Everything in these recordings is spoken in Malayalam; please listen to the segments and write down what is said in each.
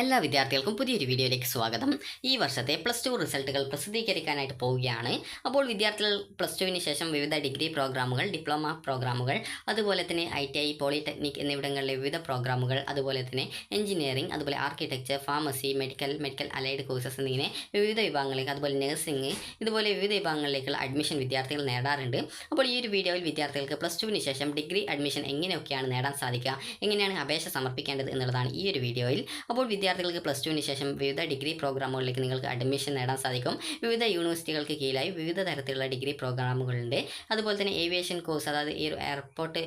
എല്ലാ വിദ്യാർത്ഥികൾക്കും പുതിയൊരു വീഡിയോയിലേക്ക് സ്വാഗതം. ഈ വർഷത്തെ +2 റിസൾട്ടുകൾ പ്രസിദ്ധീകരിക്കാനായിട്ട് പോവുകയാണ്. അപ്പോൾ വിദ്യാർത്ഥികൾ +2വിന് ശേഷം വിവിധ ഡിഗ്രി പ്രോഗ്രാമുകൾ, ഡിപ്ലോമ പ്രോഗ്രാമുകൾ, അതുപോലെ തന്നെ ITI, പോളിടെക്നിക് എന്നിവിടങ്ങളിലെ വിവിധ പ്രോഗ്രാമുകൾ, അതുപോലെ തന്നെ എഞ്ചിനീയറിംഗ്, അതുപോലെ architecture, pharmacy, medical allied courses എന്നിങ്ങനെ വിവിധ വിഭാഗങ്ങളിലേക്ക്, അതുപോലെ നഴ്സിംഗ്, ഇതുപോലെ വിവിധ വിഭാഗങ്ങളിലേക്കുള്ള അഡ്മിഷൻ വിദ്യാർത്ഥികൾ നേടാറുണ്ട്. അപ്പോൾ ഈ ഒരു വീഡിയോയിൽ വിദ്യാർത്ഥികൾക്ക് +2വിന് ശേഷം ഡിഗ്രി അഡ്മിഷൻ എങ്ങനെയൊക്കെയാണ് നേടാൻ സാധിക്കുക, എങ്ങനെയാണ് അപേക്ഷ സമർപ്പിക്കേണ്ടത് എന്നുള്ളതാണ് ഈ ഒരു വീഡിയോയിൽ. അപ്പോൾ വിദ്യാർത്ഥികൾക്ക് +2വിന് ശേഷം വിവിധ ഡിഗ്രി പ്രോഗ്രാമുകളിലേക്ക് നിങ്ങൾക്ക് അഡ്മിഷൻ നേടാൻ സാധിക്കും. വിവിധ യൂണിവേഴ്സിറ്റികൾക്ക് കീഴിലായി വിവിധ തരത്തിലുള്ള ഡിഗ്രി പ്രോഗ്രാമുകളുണ്ട്. അതുപോലെ തന്നെ ഏവിയേഷൻ കോഴ്സ്, അതായത് ഈ എയർപോർട്ട്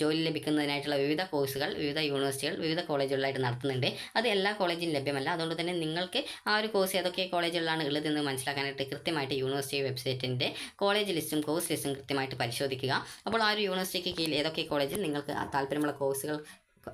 ജോലി ലഭിക്കുന്നതിനായിട്ടുള്ള വിവിധ കോഴ്സുകൾ വിവിധ യൂണിവേഴ്സിറ്റികൾ വിവിധ കോളേജുകളിലായിട്ട് നടത്തുന്നുണ്ട്. അത് എല്ലാ കോളേജിലും ലഭ്യമല്ല. അതുകൊണ്ട് തന്നെ നിങ്ങൾക്ക് ആ ഒരു കോഴ്സ് ഏതൊക്കെ കോളേജുകളിലാണ് ഉള്ളതെന്ന് മനസ്സിലാക്കാനായിട്ട് കൃത്യമായിട്ട് യൂണിവേഴ്സിറ്റി വെബ്സൈറ്റിൻ്റെ കോളേജ് ലിസ്റ്റും കോഴ്സ് ലിസ്റ്റും കൃത്യമായിട്ട് പരിശോധിക്കുക. അപ്പോൾ ആ ഒരു യൂണിവേഴ്സിറ്റിക്ക് കീഴിൽ ഏതൊക്കെ കോളേജിൽ നിങ്ങൾക്ക് താല്പര്യമുള്ള കോഴ്സുകൾ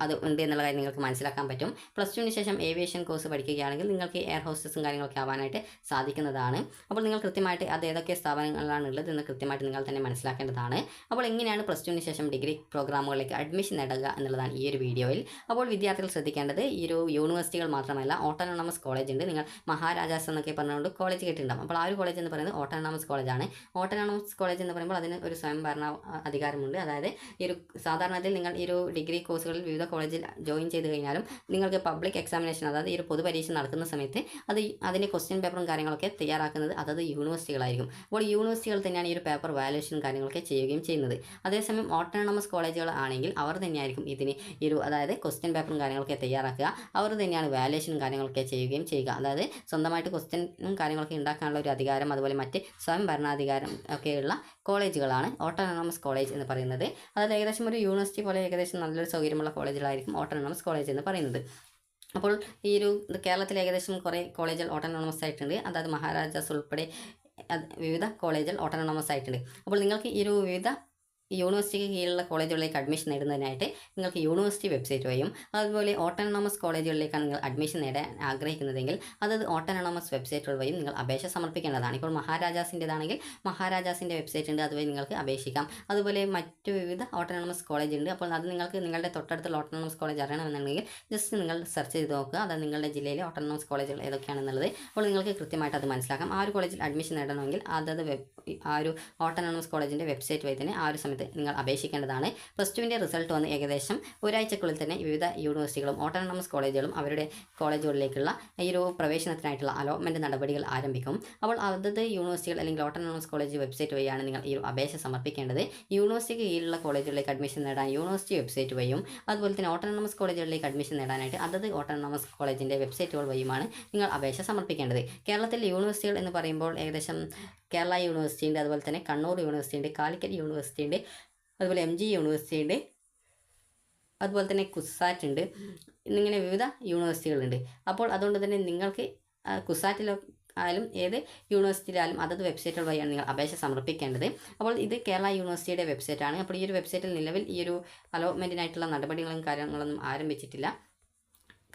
അത് ഉണ്ട് എന്നുള്ള കാര്യം നിങ്ങൾക്ക് മനസ്സിലാക്കാൻ പറ്റും. +2വിന് ശേഷം ഏവിയേഷൻ കോഴ്സ് പഠിക്കുകയാണെങ്കിൽ നിങ്ങൾക്ക് എയർ ഹോസ്റ്റസും കാര്യങ്ങളൊക്കെ ആവാനായിട്ട് സാധിക്കുന്നതാണ്. അപ്പോൾ നിങ്ങൾ കൃത്യമായിട്ട് അത് ഏതൊക്കെ സ്ഥാപനങ്ങളിലാണ് ഉള്ളത് എന്ന് കൃത്യമായിട്ട് നിങ്ങൾ തന്നെ മനസ്സിലാക്കേണ്ടതാണ്. അപ്പോൾ എങ്ങനെയാണ് +2വിന് ശേഷം ഡിഗ്രി പ്രോഗ്രാമുകളിലേക്ക് അഡ്മിഷൻ നേടുക എന്നുള്ളതാണ് ഈ ഒരു വീഡിയോയിൽ. അപ്പോൾ വിദ്യാർത്ഥികൾ ശ്രദ്ധിക്കേണ്ടത് ഈ ഒരു യൂണിവേഴ്സിറ്റികൾ മാത്രമല്ല, ഓട്ടോണമസ് കോളേജ് ഉണ്ട്. നിങ്ങൾ മഹാരാജാസ് എന്നൊക്കെ പറഞ്ഞുകൊണ്ട് കോളേജ് കേട്ടിട്ടുണ്ടാകും. അപ്പോൾ ആ ഒരു കോളേജ് എന്ന് പറയുന്നത് ഓട്ടോണമസ് കോളേജാണ്. ഓട്ടോണമസ് കോളേജ് എന്ന് പറയുമ്പോൾ അതിന് ഒരു സ്വയംഭരണ അധികാരമുണ്ട്. അതായത് ഈ ഒരു സാധാരണത്തിൽ നിങ്ങൾ ഈ ഒരു ഡിഗ്രി കോഴ്സുകളിൽ വിവിധ കോളേജിൽ ജോയിൻ ചെയ്ത് കഴിഞ്ഞാലും നിങ്ങൾക്ക് പബ്ലിക് എക്സാമിനേഷൻ, അതായത് ഈ ഒരു പൊതുപരീക്ഷ നടക്കുന്ന സമയത്ത് അതിൻ്റെ ക്വസ്റ്റ്യൻ പേപ്പറും കാര്യങ്ങളൊക്കെ തയ്യാറാക്കുന്നത് അതത് യൂണിവേഴ്സിറ്റികളായിരിക്കും. അപ്പോൾ യൂണിവേഴ്സിറ്റികൾ തന്നെയാണ് ഈ ഒരു പേപ്പർ വാല്യുവേഷനും കാര്യങ്ങളൊക്കെ ചെയ്യുകയും ചെയ്യുന്നത്. അതേസമയം ഓട്ടോണമസ് കോളേജുകൾ ആണെങ്കിൽ അവർ തന്നെയായിരിക്കും ഇതിന് അതായത് ക്വസ്റ്റ്യൻ പേപ്പറും കാര്യങ്ങളൊക്കെ തയ്യാറാക്കുക. അവർ തന്നെയാണ് വാല്യുവേഷനും കാര്യങ്ങളൊക്കെ ചെയ്യുകയും ചെയ്യുക. അതായത് സ്വന്തമായിട്ട് ക്വസ്റ്റ്യനും കാര്യങ്ങളൊക്കെ ഉണ്ടാക്കാനുള്ള ഒരു അധികാരം, അതുപോലെ മറ്റ് സ്വയം ഭരണാധികാരം ഒക്കെയുള്ള കോളേജുകളാണ് ഓട്ടോണമസ് കോളേജ് എന്ന് പറയുന്നത്. അതായത് ഏകദേശം ഒരു യൂണിവേഴ്സിറ്റി പോലെ ഏകദേശം നല്ലൊരു സൗകര്യമുള്ള കോളേജുകളായിരിക്കും ഓട്ടോണമസ് കോളേജ് എന്ന് പറയുന്നത്. അപ്പോൾ ഈ ഒരു കേരളത്തിൽ ഏകദേശം കുറേ കോളേജുകൾ ഓട്ടോണമസ് ആയിട്ടുണ്ട്. അതായത് മഹാരാജാസ് ഉൾപ്പെടെ വിവിധ കോളേജുകൾ ഓട്ടോണമസ് ആയിട്ടുണ്ട്. അപ്പോൾ നിങ്ങൾക്ക് ഈ ഒരു വിവിധ യൂണിവേഴ്സിറ്റിക്ക് കീഴിലുള്ള കോളേജുകളിലേക്ക് അഡ്മിഷൻ നേടുന്നതിനായിട്ട് നിങ്ങൾക്ക് യൂണിവേഴ്സിറ്റി വെബ്സൈറ്റ് വഴിയും, അതുപോലെ ഓട്ടോണമസ് കോളേജുകളിലേക്കാണ് നിങ്ങൾ അഡ്മിഷൻ നേടാൻ ആഗ്രഹിക്കുന്നതെങ്കിൽ അതത് ഓട്ടോണമസ് വെബ്സൈറ്റുകൾ വഴിയും നിങ്ങൾ അപേക്ഷ സമർപ്പിക്കേണ്ടതാണ്. ഇപ്പോൾ മഹാരാജാസിൻ്റെതാണെങ്കിൽ മഹാരാജാസിൻ്റെ വെബ്സൈറ്റ് ഉണ്ട്, അതുവഴി നിങ്ങൾക്ക് അപേക്ഷിക്കാം. അതുപോലെ മറ്റു വിവിധ ഓട്ടോണമസ് കോളേജ് ഉണ്ട്. അപ്പോൾ അത് നിങ്ങൾക്ക് നിങ്ങളുടെ തൊട്ടടുത്തുള്ള ഓട്ടോണമസ് കോളേജ് അറിയണമെന്നുണ്ടെങ്കിൽ ജസ്റ്റ് നിങ്ങൾ സെർച്ച് ചെയ്ത് നോക്കുക, അതായത് നിങ്ങളുടെ ജില്ലയിലെ ഓട്ടോണമസ് കോളേജുകൾ ഏതൊക്കെയാണെന്നുള്ളത്. അപ്പോൾ നിങ്ങൾക്ക് കൃത്യമായിട്ട് അത് മനസ്സിലാക്കാം. ആ ഒരു കോളേജിൽ അഡ്മിഷൻ നേടണമെങ്കിൽ അതത് ആ ഒരു ഓട്ടോണമസ് കോളേജിൻ്റെ വെബ്സൈറ്റ് വഴി തന്നെ ആ ഒരു സമയത്ത് നിങ്ങൾ അപേക്ഷിക്കേണ്ടതാണ്. +2വിൻ്റെ റിസൾട്ട് വന്ന് ഏകദേശം ഒരാഴ്ചക്കുള്ളിൽ തന്നെ വിവിധ യൂണിവേഴ്സിറ്റികളും ഓട്ടോണമസ് കോളേജുകളും അവരുടെ കോളേജുകളിലേക്കുള്ള ഈ ഒരു പ്രവേശനത്തിനായിട്ടുള്ള അലോട്ട്മെൻറ്റ് നടപടികൾ ആരംഭിക്കും. അപ്പോൾ അതത് യൂണിവേഴ്സിറ്റികൾ അല്ലെങ്കിൽ ഓട്ടോണമസ് കോളേജ് വെബ്സൈറ്റ് വഴിയാണ് നിങ്ങൾ ഈ ഒരു അപേക്ഷ സമർപ്പിക്കേണ്ടത്. യൂണിവേഴ്സിറ്റിക്ക് കീഴിലുള്ള കോളേജുകളിലേക്ക് അഡ്മിഷൻ നേടാൻ യൂണിവേഴ്സിറ്റി വെബ്സൈറ്റ് വഴിയും, അതുപോലെ തന്നെ ഓട്ടോണമസ് കോളേജുകളിലേക്ക് അഡ്മിഷൻ നേടാനായിട്ട് അതത് ഓട്ടോണമസ് കോളേജിൻ്റെ വെബ്സൈറ്റുകൾ വഴിയുമാണ് നിങ്ങൾ അപേക്ഷ സമർപ്പിക്കേണ്ടത്. കേരളത്തിലെ യൂണിവേഴ്സിറ്റികൾ എന്ന് പറയുമ്പോൾ ഏകദേശം കേരള യൂണിവേഴ്സിറ്റി ഉണ്ട്, അതുപോലെ തന്നെ കണ്ണൂർ യൂണിവേഴ്സിറ്റി ഉണ്ട്, കാലിക്കറ്റ് യൂണിവേഴ്സിറ്റി ഉണ്ട്, അതുപോലെ MG യൂണിവേഴ്സിറ്റി ഉണ്ട്, അതുപോലെ തന്നെ കുസാറ്റ് ഉണ്ട്. എന്നിങ്ങനെ വിവിധ യൂണിവേഴ്സിറ്റികളുണ്ട്. അപ്പോൾ അതുകൊണ്ട് തന്നെ നിങ്ങൾക്ക് കുസാറ്റിലോ ആയാലും ഏത് യൂണിവേഴ്സിറ്റിയിലായാലും അതത് വെബ്സൈറ്റുകൾ വഴിയാണ് നിങ്ങൾ അപേക്ഷ സമർപ്പിക്കേണ്ടത്. അപ്പോൾ ഇത് കേരള യൂണിവേഴ്സിറ്റിയുടെ വെബ്സൈറ്റാണ്. അപ്പോൾ ഈ ഒരു വെബ്സൈറ്റിൽ നിലവിൽ ഈ ഒരു അലോട്ട്മെൻറ്റിനായിട്ടുള്ള നടപടികളും കാര്യങ്ങളൊന്നും ആരംഭിച്ചിട്ടില്ല.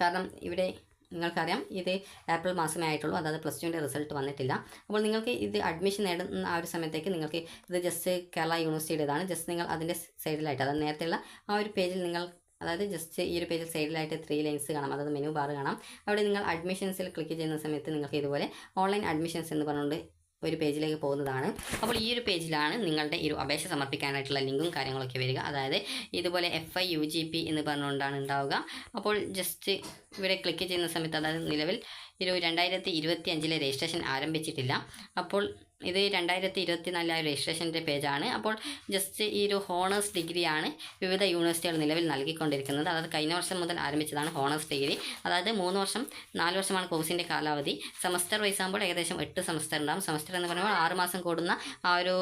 കാരണം ഇവിടെ നിങ്ങൾക്കറിയാം ഇത് ഏപ്രിൽ മാസമേ ആയിട്ടുള്ളൂ, അതായത് +2വിൻ്റെ റിസൾട്ട് വന്നിട്ടില്ല. അപ്പോൾ നിങ്ങൾക്ക് ഇത് അഡ്മിഷൻ നേടുന്ന ആ ഒരു സമയത്തേക്ക് നിങ്ങൾക്ക് ഇത് ജസ്റ്റ് കേരള യൂണിവേഴ്സിറ്റിയുടേതാണ്. ജസ്റ്റ് നിങ്ങൾ അതിൻ്റെ സൈഡിലായിട്ട്, അതായത് നേരത്തെയുള്ള ആ ഒരു പേജിൽ നിങ്ങൾ, അതായത് ജസ്റ്റ് ഈ ഒരു പേജിൽ സൈഡിലായിട്ട് 3 ലൈൻസ് കാണാം, അതായത് മെനു ബാർ കാണാം. അവിടെ നിങ്ങൾ അഡ്മിഷൻസിൽ ക്ലിക്ക് ചെയ്യുന്ന സമയത്ത് നിങ്ങൾക്ക് ഇതുപോലെ ഓൺലൈൻ അഡ്മിഷൻസ് എന്ന് പറഞ്ഞുകൊണ്ട് ഒരു പേജിലേക്ക് പോകുന്നതാണ്. അപ്പോൾ ഈ ഒരു പേജിലാണ് നിങ്ങളുടെ ഈ ഒരു അപേക്ഷ സമർപ്പിക്കാനായിട്ടുള്ള ലിങ്കും കാര്യങ്ങളൊക്കെ വരിക. അതായത് ഇതുപോലെ FIUGP എന്ന് പറഞ്ഞുകൊണ്ടാണ് ഉണ്ടാവുക. അപ്പോൾ ജസ്റ്റ് ഇവിടെ ക്ലിക്ക് ചെയ്യുന്ന സമയത്ത്, അതായത് നിലവിൽ ഒരു 2025 രജിസ്ട്രേഷൻ ആരംഭിച്ചിട്ടില്ല. അപ്പോൾ ഇത് 2024 രജിസ്ട്രേഷൻ്റെ പേജാണ്. അപ്പോൾ ജസ്റ്റ് ഈ ഒരു ഹോണേഴ്സ് ഡിഗ്രിയാണ് വിവിധ യൂണിവേഴ്സിറ്റികൾ നിലവിൽ നൽകിക്കൊണ്ടിരിക്കുന്നത്. അതായത് കഴിഞ്ഞ വർഷം മുതൽ ആരംഭിച്ചതാണ് ഹോണേഴ്സ് ഡിഗ്രി. അതായത് 3 വർഷം 4 വർഷമാണ് കോഴ്സിൻ്റെ കാലാവധി. സെമസ്റ്റർ വൈസ് ആകുമ്പോൾ ഏകദേശം 8 സെമസ്റ്റർ ഉണ്ടാകും. സെമസ്റ്റർ എന്ന് പറയുമ്പോൾ 6 മാസം കൂടുന്ന ആ ഒരു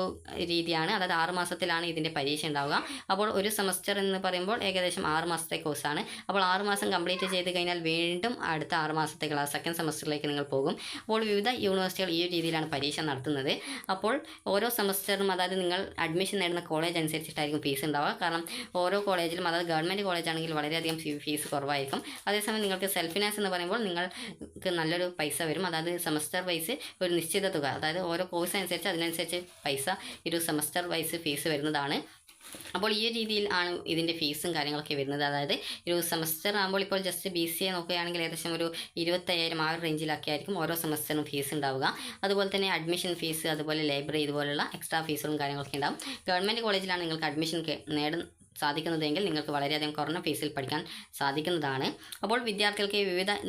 രീതിയാണ്. അതായത് 6 മാസത്തിലാണ് ഇതിൻ്റെ പരീക്ഷ ഉണ്ടാവുക. അപ്പോൾ ഒരു സെമസ്റ്റർ എന്ന് പറയുമ്പോൾ ഏകദേശം 6 മാസത്തെ കോഴ്സാണ്. അപ്പോൾ 6 മാസം കംപ്ലീറ്റ് ചെയ്ത് കഴിഞ്ഞാൽ വീണ്ടും അടുത്ത 6 മാസത്തെ ക്ലാസ് സെക്കൻഡ് സെമസ്റ്ററിലേക്ക് നിങ്ങൾ പോകും. അപ്പോൾ വിവിധ യൂണിവേഴ്സിറ്റികൾ ഈ ഒരു രീതിയിലാണ് പരീക്ഷ നടത്തുന്നത്. അപ്പോൾ ഓരോ സെമസ്റ്ററും, അതായത് നിങ്ങൾ അഡ്മിഷൻ നേടുന്ന കോളേജ് അനുസരിച്ചിട്ടായിരിക്കും ഫീസ് ഉണ്ടാവുക. കാരണം ഓരോ കോളേജിലും, അതായത് ഗവൺമെൻറ് കോളേജ് ആണെങ്കിൽ വളരെയധികം ഫീസ് കുറവായിരിക്കും. അതേസമയം നിങ്ങൾക്ക് സെൽഫ് ഫിനാൻസ് എന്ന് പറയുമ്പോൾ നിങ്ങൾക്ക് നല്ലൊരു പൈസ വരും. അതായത് സെമസ്റ്റർ വൈസ് ഒരു നിശ്ചിത തുക, അതായത് ഓരോ കോഴ്സ് അനുസരിച്ച് അതിനനുസരിച്ച് പൈസ ഒരു സെമസ്റ്റർ വൈസ് ഫീസ് വരുന്നതാണ്. അപ്പോൾ ഈ ഒരു രീതിയിൽ ആണ് ഇതിൻ്റെ ഫീസും കാര്യങ്ങളൊക്കെ വരുന്നത്. അതായത് ഒരു സെമസ്റ്റർ ആകുമ്പോൾ ഇപ്പോൾ ജസ്റ്റ് BCA നോക്കുകയാണെങ്കിൽ ഏകദേശം ഒരു 25,000 ആ ഒരു റേഞ്ചിലൊക്കെ ആയിരിക്കും ഓരോ സെമസ്റ്ററിനും ഫീസ് ഉണ്ടാവുക. അതുപോലെ തന്നെ അഡ്മിഷൻ ഫീസ്, അതുപോലെ ലൈബ്രറി ഇതുപോലുള്ള എക്സ്ട്രാ ഫീസുകളും കാര്യങ്ങളൊക്കെ ഉണ്ടാവും. ഗവൺമെൻറ് കോളേജിലാണ് നിങ്ങൾക്ക് അഡ്മിഷൻ സാധിക്കുന്നതെങ്കിൽ നിങ്ങൾക്ക് വളരെയധികം കുറഞ്ഞ ഫീസിൽ പഠിക്കാൻ സാധിക്കുന്നതാണ്. അപ്പോൾ വിദ്യാർത്ഥികൾക്ക്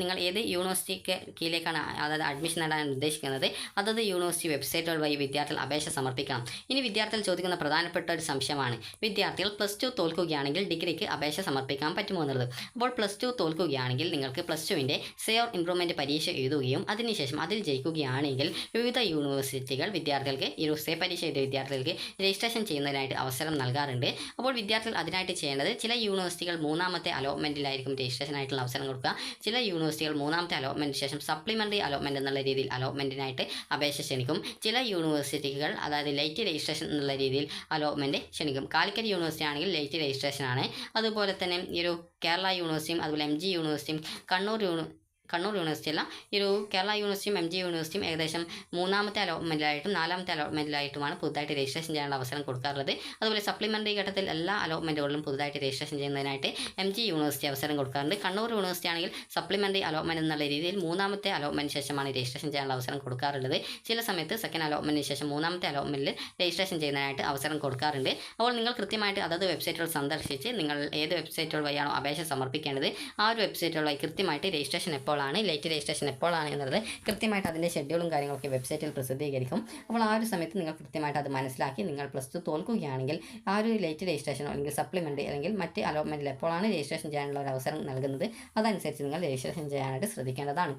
നിങ്ങൾ ഏത് യൂണിവേഴ്സിറ്റിക്ക് കീഴിലേക്കാണ് അതായത് അഡ്മിഷൻ നേടാൻ ഉദ്ദേശിക്കുന്നത് അതത് യൂണിവേഴ്സിറ്റി വെബ്സൈറ്റുകൾ വഴി വിദ്യാർത്ഥികൾ അപേക്ഷ സമർപ്പിക്കണം. ഇനി വിദ്യാർത്ഥികൾ ചോദിക്കുന്ന പ്രധാനപ്പെട്ട ഒരു സംശയമാണ് വിദ്യാർത്ഥികൾ +2 തോൽക്കുകയാണെങ്കിൽ ഡിഗ്രിക്ക് അപേക്ഷ സമർപ്പിക്കാൻ പറ്റുമോ എന്നുള്ളത്. അപ്പോൾ +2 തോൽക്കുകയാണെങ്കിൽ നിങ്ങൾക്ക് +2വിൻ്റെ സേവ് ഇംപ്രൂവ്മെൻറ്റ് പരീക്ഷ എഴുതുകയും അതിനുശേഷം അതിൽ ജയിക്കുകയാണെങ്കിൽ വിവിധ യൂണിവേഴ്സിറ്റികൾ വിദ്യാർത്ഥികൾക്ക് ഈ സേ പരീക്ഷ എഴുതിയ വിദ്യാർത്ഥികൾക്ക് രജിസ്ട്രേഷൻ ചെയ്യുന്നതിനായിട്ട് അവസരം നൽകാറുണ്ട്. അപ്പോൾ വിദ്യാർത്ഥികൾ അതിനായിട്ട് ചെയ്യേണ്ടത് ചില യൂണിവേഴ്സിറ്റികൾ 3ാമത്തെ അലോട്ട്മെൻറ്റിലായിരിക്കും രജിസ്ട്രേഷൻ ആയിട്ടുള്ള അവസരം കൊടുക്കുക. ചില യൂണിവേഴ്സിറ്റികൾ 3ാമത്തെ അലോട്ട്മെൻറ്റിന് ശേഷം സപ്ലിമെൻ്ററി അലോട്ട്മെൻറ്റ് എന്നുള്ള രീതിയിൽ അലോട്ട്മെൻറ്റിനായിട്ട് അപേക്ഷ ക്ഷണിക്കും. ചില യൂണിവേഴ്സിറ്റികൾ അതായത് ലൈറ്റ് രജിസ്ട്രേഷൻ എന്നുള്ള രീതിയിൽ അലോട്ട്മെൻറ്റ് ക്ഷണിക്കും. കാലിക്കറ്റ് യൂണിവേഴ്സിറ്റി ആണെങ്കിൽ ലൈറ്റ് രജിസ്ട്രേഷൻ ആണ്. അതുപോലെ തന്നെ ഈ ഒരു കേരള യൂണിവേഴ്സിറ്റിയും അതുപോലെ MG യൂണിവേഴ്സിറ്റിയും കണ്ണൂർ യൂണിവേഴ്സിറ്റി അല്ല ഈ ഒരു കേരള യൂണിവേഴ്സിറ്റിയും MG യൂണിവേഴ്സിറ്റിയും ഏകദേശം 3ാമത്തെ അലോട്ട്മെൻറ്റിലായിട്ടും 4ാമത്തെ അലോട്ട്മെൻറ്റിലായിട്ടുമാണ് പുതുതായിട്ട് രജിസ്ട്രേഷൻ ചെയ്യാനുള്ള അവസരം കൊടുക്കാറുള്ളത്. അതുപോലെ സപ്ലിമെൻ്ററി ഘട്ടത്തിൽ എല്ലാ അലോട്ട്മെൻറ്റുകളിലും പുതുതായിട്ട് രജിസ്ട്രേഷൻ ചെയ്യുന്നതിനായിട്ട് MG യൂണിവേഴ്സിറ്റി അവസരം കൊടുക്കാറുണ്ട്. കണ്ണൂർ യൂണിവേഴ്സിറ്റി ആണെങ്കിൽ സപ്ലിമെൻ്ററി അലോട്ട്മെൻറ്റ് എന്നുള്ള രീതിയിൽ 3ാമത്തെ അലോട്ട്മെൻറ്റിന് ശേഷമാണ് രജിസ്ട്രേഷൻ ചെയ്യാനുള്ള അവസരം കൊടുക്കാറുള്ളത്. ചില സമയത്ത് സെക്കൻഡ് അലോട്ട്മെൻറ്റിന് ശേഷം 3ാമത്തെ അലോട്ട്മെൻറ്റിൽ രജിസ്ട്രേഷൻ ചെയ്യുന്നതിനായിട്ട് അവസരം കൊടുക്കാറുണ്ട്. അപ്പോൾ നിങ്ങൾ കൃത്യമായിട്ട് അതത് വെബ്സൈറ്റുകൾ സന്ദർശിച്ച് നിങ്ങൾ ഏത് വെബ്സൈറ്റുകൾ വഴിയാണോ അപേക്ഷ സമർപ്പിക്കേണ്ടത് ആ ഒരു വെബ്സൈറ്റുകൾ വഴി കൃത്യമായിട്ട് രജിസ്ട്രേഷൻ ലൈറ്റ് രജിസ്ട്രേഷൻ എപ്പോഴാണ് എന്നുള്ളത് കൃത്യമായിട്ട് അതിൻ്റെ ഷെഡ്യൂളും കാര്യങ്ങളൊക്കെ വെബ്സൈറ്റിൽ പ്രസിദ്ധീകരിക്കും. അപ്പോൾ ആ ഒരു സമയത്ത് നിങ്ങൾ കൃത്യമായിട്ട് അത് മനസ്സിലാക്കി നിങ്ങൾ +2 തോൽക്കുകയാണെങ്കിൽ ആ ഒരു ലൈറ്റ് രജിസ്ട്രേഷനോ അല്ലെങ്കിൽ സപ്ലിമെൻ്ററി അല്ലെങ്കിൽ മറ്റ് അലോട്ട്മെൻറ്റിൽ എപ്പോഴാണ് രജിസ്ട്രേഷൻ ചെയ്യാനുള്ള ഒരു അവസരം നൽകുന്നത് അതനുസരിച്ച് നിങ്ങൾ രജിസ്ട്രേഷൻ ചെയ്യാനായിട്ട് ശ്രദ്ധിക്കേണ്ടതാണ്.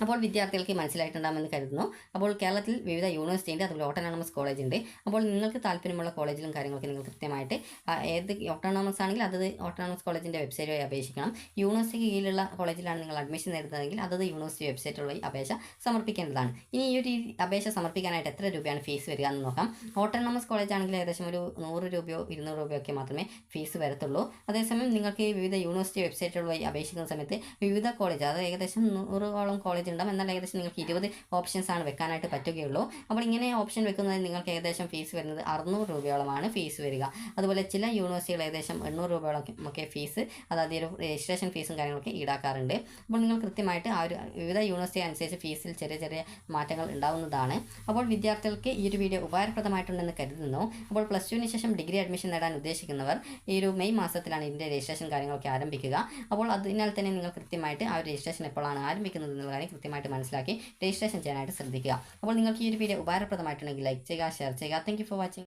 അപ്പോൾ വിദ്യാർത്ഥികൾക്ക് മനസ്സിലായിട്ടുണ്ടാകുമെന്ന് കരുതുന്നു. അപ്പോൾ കേരളത്തിൽ വിവിധ യൂണിവേഴ്സിറ്റി ഉണ്ട്, അതുപോലെ ഓട്ടോണോമസ് കോളേജ് ഉണ്ട്. അപ്പോൾ നിങ്ങൾക്ക് താല്പര്യമുള്ള കോളേജിലും കാര്യങ്ങളൊക്കെ നിങ്ങൾ കൃത്യമായിട്ട് ഏത് ഓട്ടോണോമസ് ആണെങ്കിൽ അതത് ഓട്ടോണോമസ് കോളേജിൻ്റെ വെബ്സൈറ്റ് വഴി അപേക്ഷിക്കണം. യൂണിവേഴ്സിറ്റിക്ക് കീഴിലുള്ള കോളേജിലാണ് നിങ്ങൾ അഡ്മിഷൻ നേടുന്നതെങ്കിൽ അതത് യൂണിവേഴ്സിറ്റി വെബ്സൈറ്റ് വഴി അപേക്ഷ സമർപ്പിക്കേണ്ടതാണ്. ഇനി ഈ ഒരു അപേക്ഷ സമർപ്പിക്കാനായിട്ട് എത്ര രൂപയാണ് ഫീസ് വരിക എന്ന് നോക്കാം. ഓട്ടോണോമസ് കോളേജ് ആണെങ്കിൽ ഏകദേശം ഒരു 100 രൂപയോ 200 രൂപയോ ഒക്കെ മാത്രമേ ഫീസ് വരത്തുള്ളൂ. അതേസമയം നിങ്ങൾക്ക് വിവിധ യൂണിവേഴ്സിറ്റി വെബ്സൈറ്റുകൾ വഴി അപേക്ഷിക്കുന്ന സമയത്ത് വിവിധ കോളേജ് അതായത് ഏകദേശം 100ഓളം കോളേജ് ഉണ്ടാകും. എന്നാൽ ഏകദേശം നിങ്ങൾക്ക് 20 ഓപ്ഷൻസ് ആണ് വെക്കാനായിട്ട് പറ്റുകയുള്ളൂ. അപ്പോൾ ഇങ്ങനെ ഓപ്ഷൻ വെക്കുന്നതിന് നിങ്ങൾക്ക് ഏകദേശം ഫീസ് വരുന്നത് 600 രൂപയോളമാണ് ഫീസ് വരിക. അതുപോലെ ചില യൂണിവേഴ്സിറ്റികൾ ഏകദേശം 800 രൂപയോളം ഒക്കെ ഫീസ് അതായത് ഒരു രജിസ്ട്രേഷൻ ഫീസും കാര്യങ്ങളൊക്കെ ഈടാക്കാറുണ്ട്. അപ്പോൾ നിങ്ങൾ കൃത്യമായിട്ട് ആ ഒരു വിവിധ യൂണിവേഴ്സിറ്റി അനുസരിച്ച് ഫീസിൽ ചെറിയ മാറ്റങ്ങൾ ഉണ്ടാവുന്നതാണ്. അപ്പോൾ വിദ്യാർത്ഥികൾക്ക് ഈ ഒരു വീഡിയോ ഉപകാരപ്രദമായിട്ടുണ്ടെന്ന് കരുതുന്നു. അപ്പോൾ +2വിന് ശേഷം ഡിഗ്രി അഡ്മിഷൻ നേടാൻ ഉദ്ദേശിക്കുന്നവർ ഈ ഒരു മെയ് മാസത്തിലാണ് ഇതിൻ്റെ രജിസ്ട്രേഷൻ കാര്യങ്ങളൊക്കെ ആരംഭിക്കുക. അപ്പോൾ അതിനാൽ തന്നെ നിങ്ങൾ കൃത്യമായിട്ട് ആ ഒരു രജിസ്ട്രേഷൻ എപ്പോഴാണ് ആരംഭിക്കുന്നത് എന്നുള്ള കാര്യം കൃത്യമായിട്ട് മനസ്സിലാക്കി രജിസ്ട്രേഷൻ ചെയ്യാനായിട്ട് ശ്രദ്ധിക്കുക. അപ്പോൾ നിങ്ങൾക്ക് ഈ ഒരു വീഡിയോ ഉപകാരപ്രദമായിട്ടുണ്ടെങ്കിൽ ലൈക്ക് ചെയ്യുക, ഷെയർ ചെയ്യുക. Thank you for watching.